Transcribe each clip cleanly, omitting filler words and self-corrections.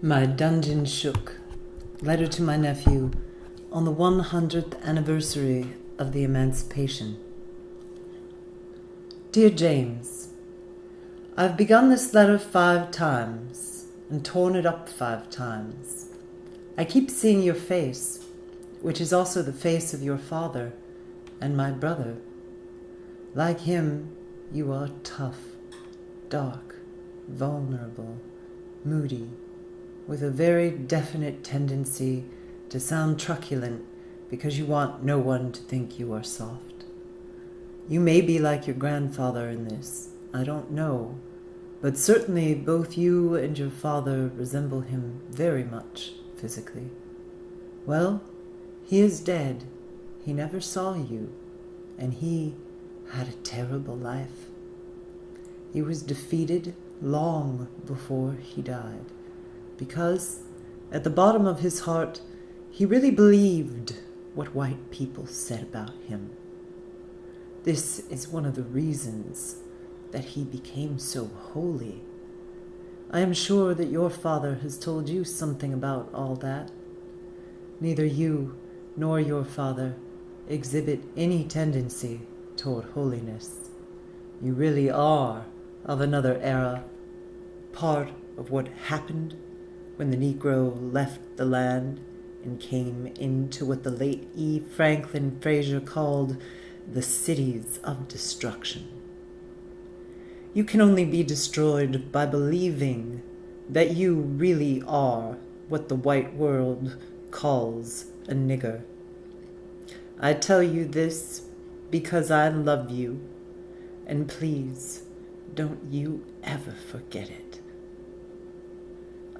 My dungeon shook. Letter to my nephew on the 100th anniversary of the emancipation. Dear James, I've begun this letter 5 times and torn it up 5 times. I keep seeing your face, which is also the face of your father and my brother. Like him, you are tough, dark, vulnerable, moody, with a very definite tendency to sound truculent because you want no one to think you are soft. You may be like your grandfather in this, I don't know, but certainly both you and your father resemble him very much physically. Well, he is dead. He never saw you, and he had a terrible life. He was defeated long before he died, because at the bottom of his heart, he really believed what white people said about him. This is one of the reasons that he became so holy. I am sure that your father has told you something about all that. Neither you nor your father exhibit any tendency toward holiness. You really are of another era, part of what happened when the Negro left the land and came into what the late E. Franklin Frazier called the cities of destruction. You can only be destroyed by believing that you really are what the white world calls a nigger. I tell you this because I love you, and please don't you ever forget it.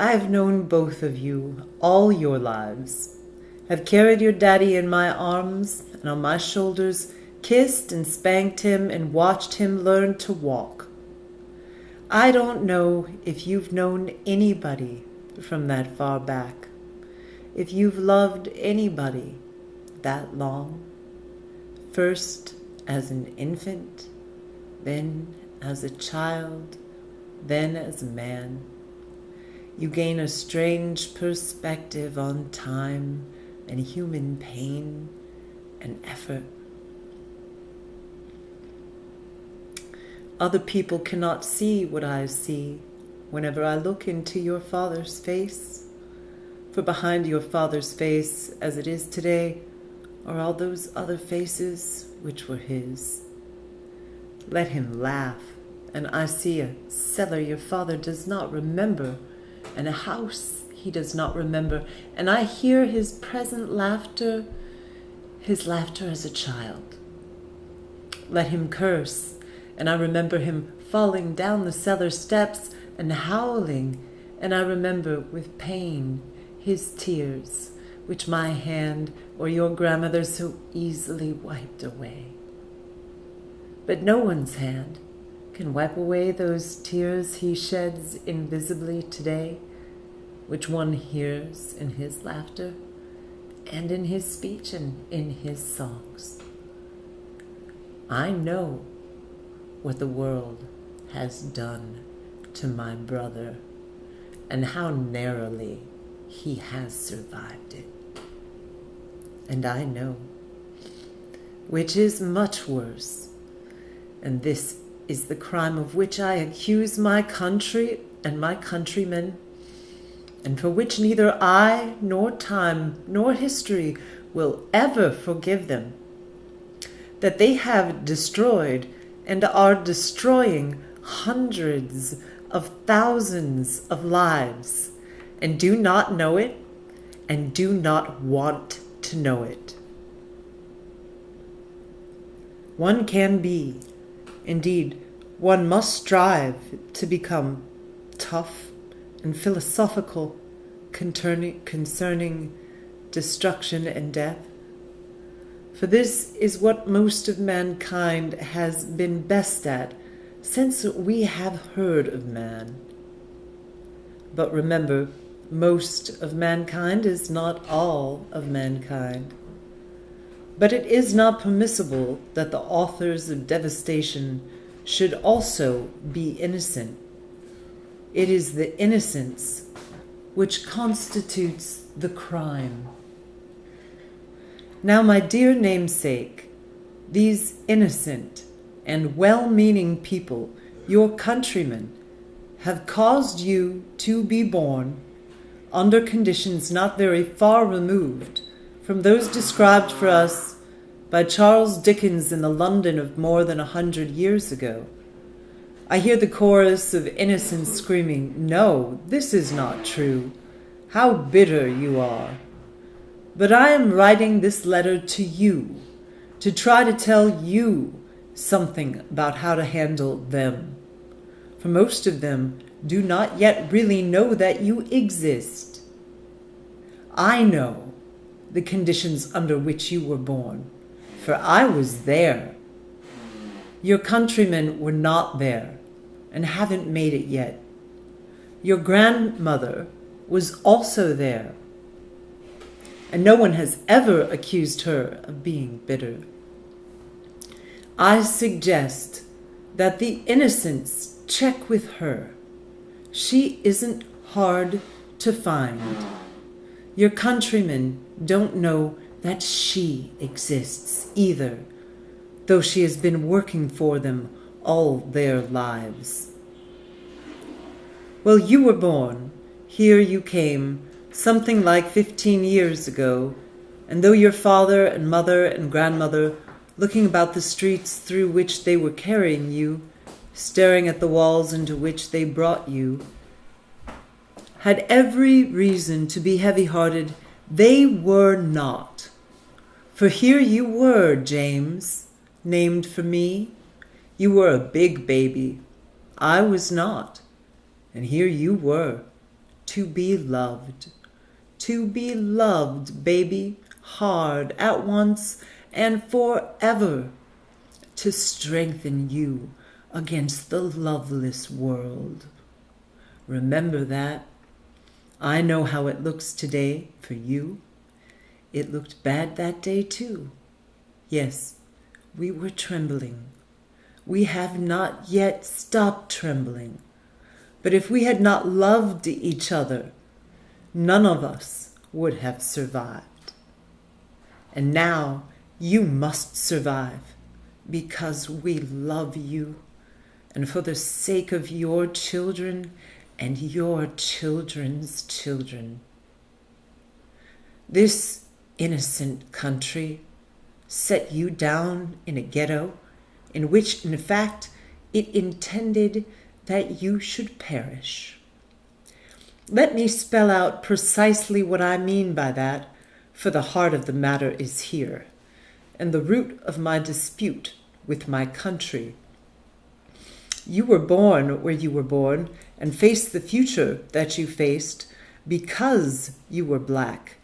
I have known both of you all your lives, have carried your daddy in my arms and on my shoulders, kissed and spanked him and watched him learn to walk. I don't know if you've known anybody from that far back, if you've loved anybody that long, first as an infant, then as a child, then as a man. You gain a strange perspective on time and human pain and effort. Other people cannot see what I see whenever I look into your father's face. For behind your father's face, as it is today, are all those other faces which were his. Let him laugh, and I see a cellar your father does not remember, and a house he does not remember, and I hear his present laughter, his laughter as a child. Let him curse, and I remember him falling down the cellar steps and howling, and I remember with pain his tears, which my hand or your grandmother so easily wiped away. But no one's hand can wipe away those tears he sheds invisibly today, which one hears in his laughter and in his speech and in his songs. I know what the world has done to my brother and how narrowly he has survived it. And I know, which is much worse, and this is the crime of which I accuse my country and my countrymen, and for which neither I nor time nor history will ever forgive them, that they have destroyed and are destroying hundreds of thousands of lives, and do not know it, and do not want to know it. One can be, indeed, one must strive to become tough and philosophical concerning destruction and death. For this is what most of mankind has been best at since we have heard of man. But remember, most of mankind is not all of mankind. But it is not permissible that the authors of devastation should also be innocent. It is the innocence which constitutes the crime. Now, my dear namesake, these innocent and well-meaning people, your countrymen, have caused you to be born under conditions not very far removed from those described for us by Charles Dickens in the London of more than 100 years ago. I hear the chorus of innocents screaming, "No, this is not true. How bitter you are." But I am writing this letter to you to try to tell you something about how to handle them. For most of them do not yet really know that you exist. I know the conditions under which you were born, for I was there. Your countrymen were not there and haven't made it yet. Your grandmother was also there, and no one has ever accused her of being bitter. I suggest that the innocents check with her. She isn't hard to find. Your countrymen don't know that she exists either, though she has been working for them all their lives. Well, you were born. Here you came, something like 15 years ago, and though your father and mother and grandmother, looking about the streets through which they were carrying you, staring at the walls into which they brought you, had every reason to be heavy-hearted, they were not. For here you were, James, named for me. You were a big baby. I was not. And here you were, to be loved. To be loved, baby, hard, at once, and forever, to strengthen you against the loveless world. Remember that. I know how it looks today for you. It looked bad that day too. Yes, we were trembling. We have not yet stopped trembling. But if we had not loved each other, none of us would have survived. And now you must survive because we love you, and for the sake of your children and your children's children. This innocent country set you down in a ghetto in which, in fact, it intended that you should perish. Let me spell out precisely what I mean by that, for the heart of the matter is here, and the root of my dispute with my country. You were born where you were born and faced the future that you faced because you were black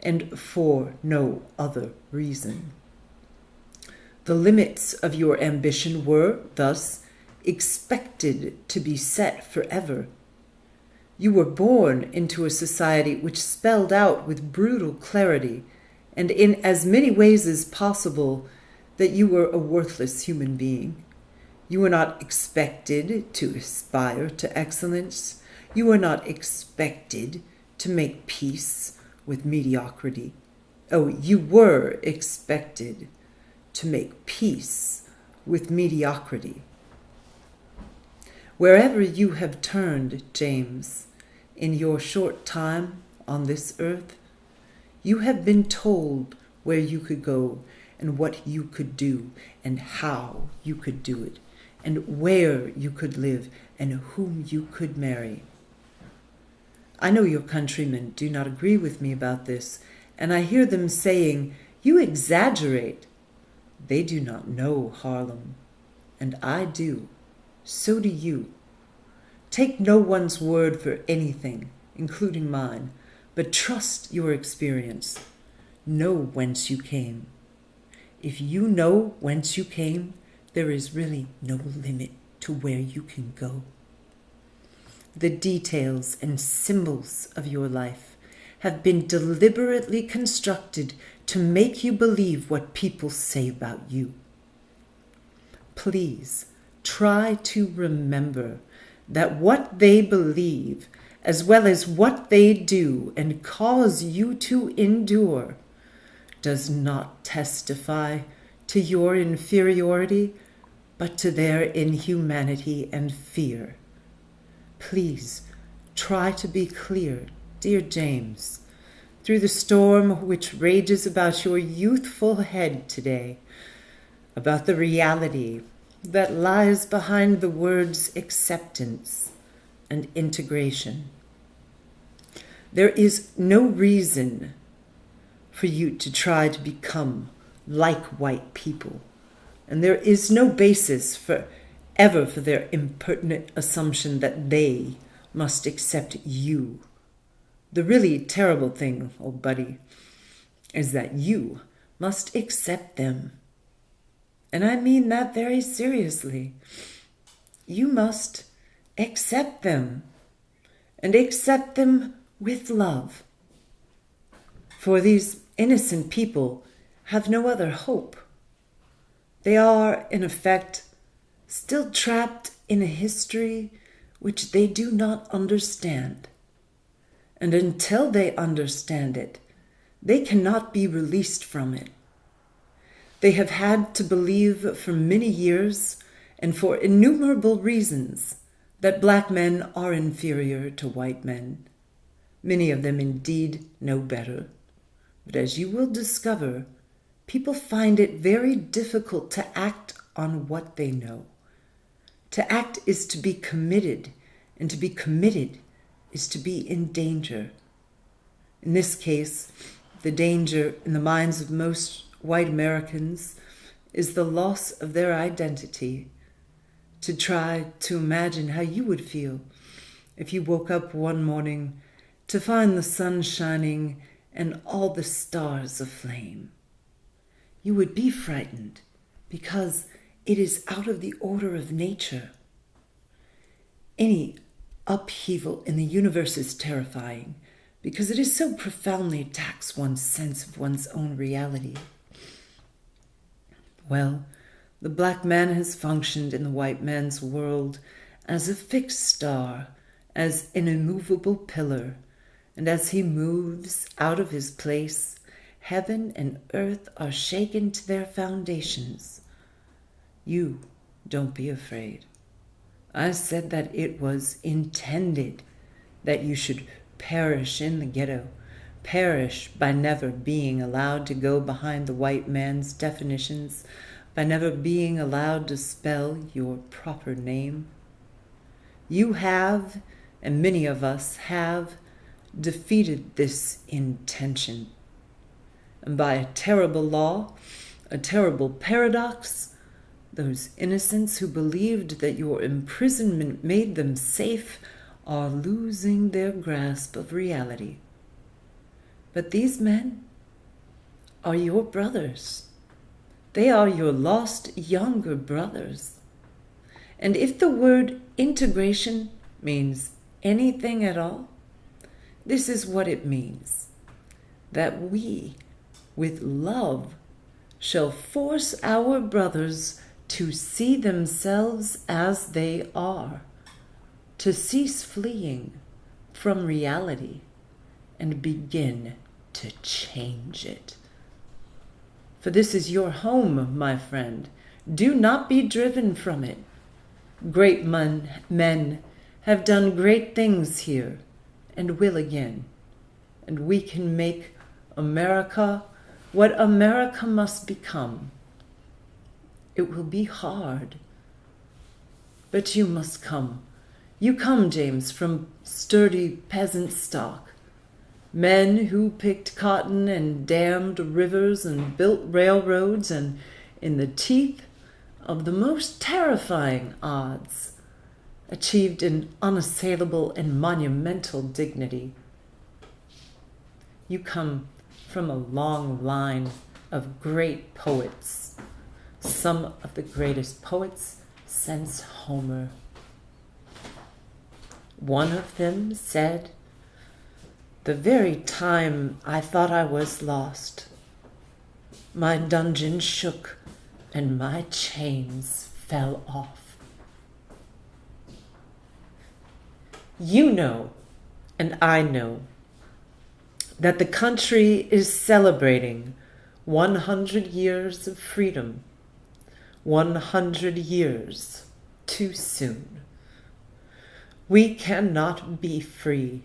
and for no other reason. The limits of your ambition were, thus, expected to be set forever. You were born into a society which spelled out with brutal clarity and in as many ways as possible that you were a worthless human being. You were not expected to aspire to excellence. You were not expected to make peace with mediocrity. Oh, you were expected to make peace with mediocrity. Wherever you have turned, James, in your short time on this earth, you have been told where you could go and what you could do and how you could do it and where you could live and whom you could marry. I know your countrymen do not agree with me about this, and I hear them saying, "You exaggerate." They do not know Harlem, and I do. So do you. Take no one's word for anything, including mine, but trust your experience. Know whence you came. If you know whence you came, there is really no limit to where you can go. The details and symbols of your life have been deliberately constructed to make you believe what people say about you. Please try to remember that what they believe, as well as what they do and cause you to endure, does not testify to your inferiority, but to their inhumanity and fear. Please try to be clear, dear James, through the storm which rages about your youthful head today, about the reality that lies behind the words acceptance and integration. There is no reason for you to try to become like white people, and there is no basis for their impertinent assumption that they must accept you. The really terrible thing, old buddy, is that you must accept them. And I mean that very seriously. You must accept them, and accept them with love. For these innocent people have no other hope. They are, in effect, still trapped in a history which they do not understand. And until they understand it, they cannot be released from it. They have had to believe for many years and for innumerable reasons that black men are inferior to white men. Many of them indeed know better. But as you will discover, people find it very difficult to act on what they know. To act is to be committed, and to be committed is to be in danger. In this case, the danger in the minds of most white Americans is the loss of their identity. To try to imagine how you would feel if you woke up one morning to find the sun shining and all the stars aflame. You would be frightened because it is out of the order of nature. Any upheaval in the universe is terrifying because it is so profoundly attacks one's sense of one's own reality. Well, the black man has functioned in the white man's world as a fixed star, as an immovable pillar, and as he moves out of his place, heaven and earth are shaken to their foundations. You don't be afraid. I said that it was intended that you should perish in the ghetto, perish by never being allowed to go behind the white man's definitions, by never being allowed to spell your proper name. You have, and many of us have, defeated this intention. And by a terrible law, a terrible paradox, those innocents who believed that your imprisonment made them safe are losing their grasp of reality. But these men are your brothers. They are your lost younger brothers. And if the word integration means anything at all, this is what it means: that we, with love, shall force our brothers to see themselves as they are, to cease fleeing from reality and begin to change it. For this is your home, my friend. Do not be driven from it. Great men have done great things here and will again. And we can make America what America must become. It will be hard, but you must come. You come, James, from sturdy peasant stock. Men who picked cotton and dammed rivers and built railroads, and in the teeth of the most terrifying odds, achieved an unassailable and monumental dignity. You come from a long line of great poets, some of the greatest poets since Homer. One of them said, "The very time I thought I was lost, my dungeon shook and my chains fell off." You know, and I know, that the country is celebrating 100 years of freedom. 100 years too soon. We cannot be free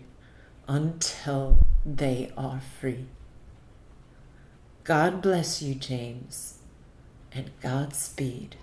until they are free. God bless you, James, and Godspeed.